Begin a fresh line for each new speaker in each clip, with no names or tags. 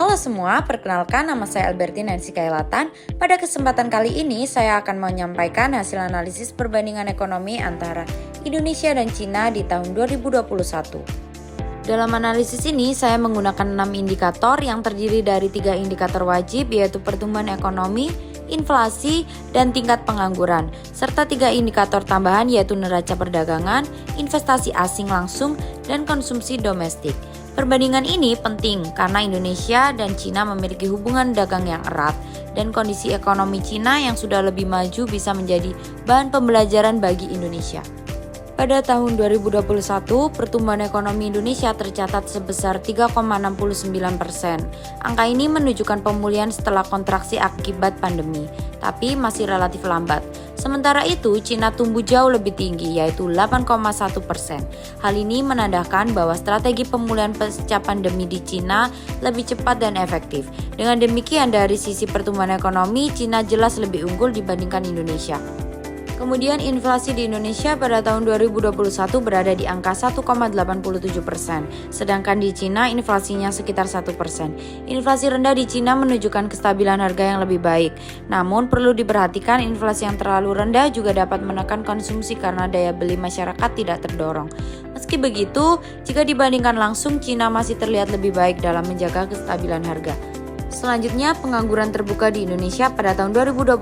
Halo semua, perkenalkan nama saya Albertine Nancy Kailatan. Pada kesempatan kali ini saya akan menyampaikan hasil analisis perbandingan ekonomi antara Indonesia dan Cina di tahun 2021. Dalam analisis ini saya menggunakan 6 indikator yang terdiri dari 3 indikator wajib, yaitu pertumbuhan ekonomi, inflasi, dan tingkat pengangguran, serta 3 indikator tambahan yaitu neraca perdagangan, investasi asing langsung, dan konsumsi domestik. Perbandingan ini penting karena Indonesia dan Cina memiliki hubungan dagang yang erat dan kondisi ekonomi Cina yang sudah lebih maju bisa menjadi bahan pembelajaran bagi Indonesia. Pada tahun 2021, pertumbuhan ekonomi Indonesia tercatat sebesar 3,69%. Angka ini menunjukkan pemulihan setelah kontraksi akibat pandemi, tapi masih relatif lambat. Sementara itu, Cina tumbuh jauh lebih tinggi, yaitu 8,1%. Hal ini menandakan bahwa strategi pemulihan pasca pandemi di Cina lebih cepat dan efektif. Dengan demikian, dari sisi pertumbuhan ekonomi, Cina jelas lebih unggul dibandingkan Indonesia. Kemudian inflasi di Indonesia pada tahun 2021 berada di angka 1,87%, sedangkan di Cina inflasinya sekitar 1%. Inflasi rendah di Cina menunjukkan kestabilan harga yang lebih baik. Namun perlu diperhatikan inflasi yang terlalu rendah juga dapat menekan konsumsi karena daya beli masyarakat tidak terdorong. Meski begitu, jika dibandingkan langsung, Cina masih terlihat lebih baik dalam menjaga kestabilan harga. Selanjutnya, pengangguran terbuka di Indonesia pada tahun 2021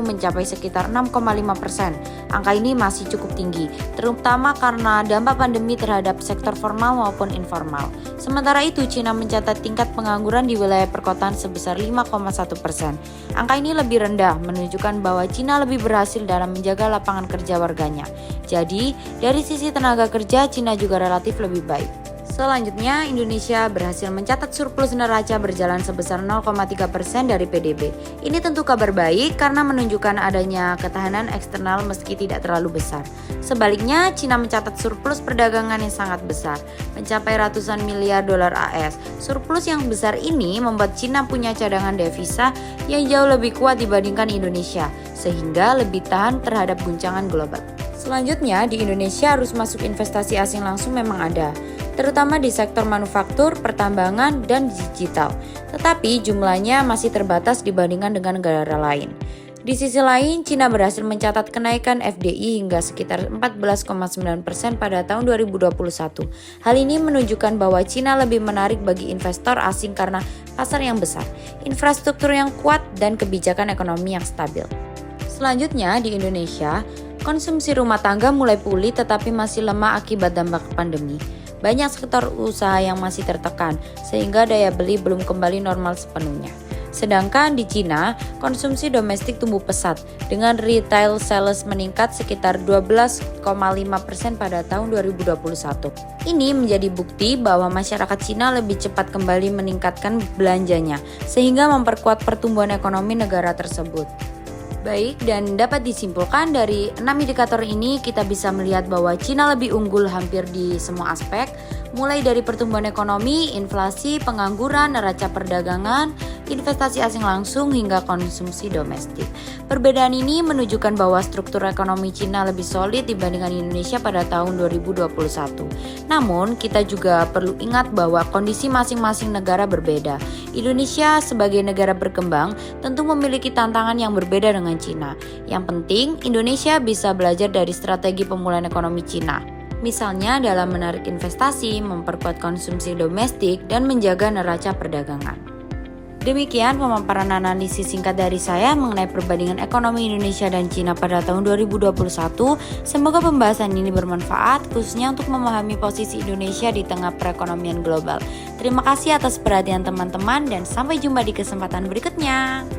mencapai sekitar 6,5%. Angka ini masih cukup tinggi, terutama karena dampak pandemi terhadap sektor formal maupun informal. Sementara itu, Cina mencatat tingkat pengangguran di wilayah perkotaan sebesar 5,1%. Angka ini lebih rendah, menunjukkan bahwa Cina lebih berhasil dalam menjaga lapangan kerja warganya. Jadi, dari sisi tenaga kerja, Cina juga relatif lebih baik. Selanjutnya, Indonesia berhasil mencatat surplus neraca berjalan sebesar 0,3% dari PDB. Ini tentu kabar baik karena menunjukkan adanya ketahanan eksternal meski tidak terlalu besar. Sebaliknya, Cina mencatat surplus perdagangan yang sangat besar, mencapai ratusan miliar dolar AS. Surplus yang besar ini membuat Cina punya cadangan devisa yang jauh lebih kuat dibandingkan Indonesia, sehingga lebih tahan terhadap guncangan global. Selanjutnya, di Indonesia arus masuk investasi asing langsung memang ada, terutama di sektor manufaktur, pertambangan, dan digital. Tetapi jumlahnya masih terbatas dibandingkan dengan negara lain. Di sisi lain, Cina berhasil mencatat kenaikan FDI hingga sekitar 14,9% pada tahun 2021. Hal ini menunjukkan bahwa Cina lebih menarik bagi investor asing karena pasar yang besar, infrastruktur yang kuat, dan kebijakan ekonomi yang stabil. Selanjutnya, di Indonesia, konsumsi rumah tangga mulai pulih tetapi masih lemah akibat dampak pandemi. Banyak sektor usaha yang masih tertekan, sehingga daya beli belum kembali normal sepenuhnya. Sedangkan di Cina, konsumsi domestik tumbuh pesat, dengan retail sales meningkat sekitar 12,5% pada tahun 2021. Ini menjadi bukti bahwa masyarakat Cina lebih cepat kembali meningkatkan belanjanya, sehingga memperkuat pertumbuhan ekonomi negara tersebut. Baik, dan dapat disimpulkan dari 6 indikator ini kita bisa melihat bahwa Cina lebih unggul hampir di semua aspek, mulai dari pertumbuhan ekonomi, inflasi, pengangguran, neraca perdagangan, investasi asing langsung, hingga konsumsi domestik. Perbedaan ini menunjukkan bahwa struktur ekonomi Cina lebih solid dibandingkan Indonesia pada tahun 2021. Namun, kita juga perlu ingat bahwa kondisi masing-masing negara berbeda. Indonesia sebagai negara berkembang tentu memiliki tantangan yang berbeda dengan Cina. Yang penting, Indonesia bisa belajar dari strategi pemulihan ekonomi Cina. Misalnya dalam menarik investasi, memperkuat konsumsi domestik, dan menjaga neraca perdagangan. Demikian pemaparan analisis singkat dari saya mengenai perbandingan ekonomi Indonesia dan Cina pada tahun 2021. Semoga pembahasan ini bermanfaat, khususnya untuk memahami posisi Indonesia di tengah perekonomian global. Terima kasih atas perhatian teman-teman dan sampai jumpa di kesempatan berikutnya.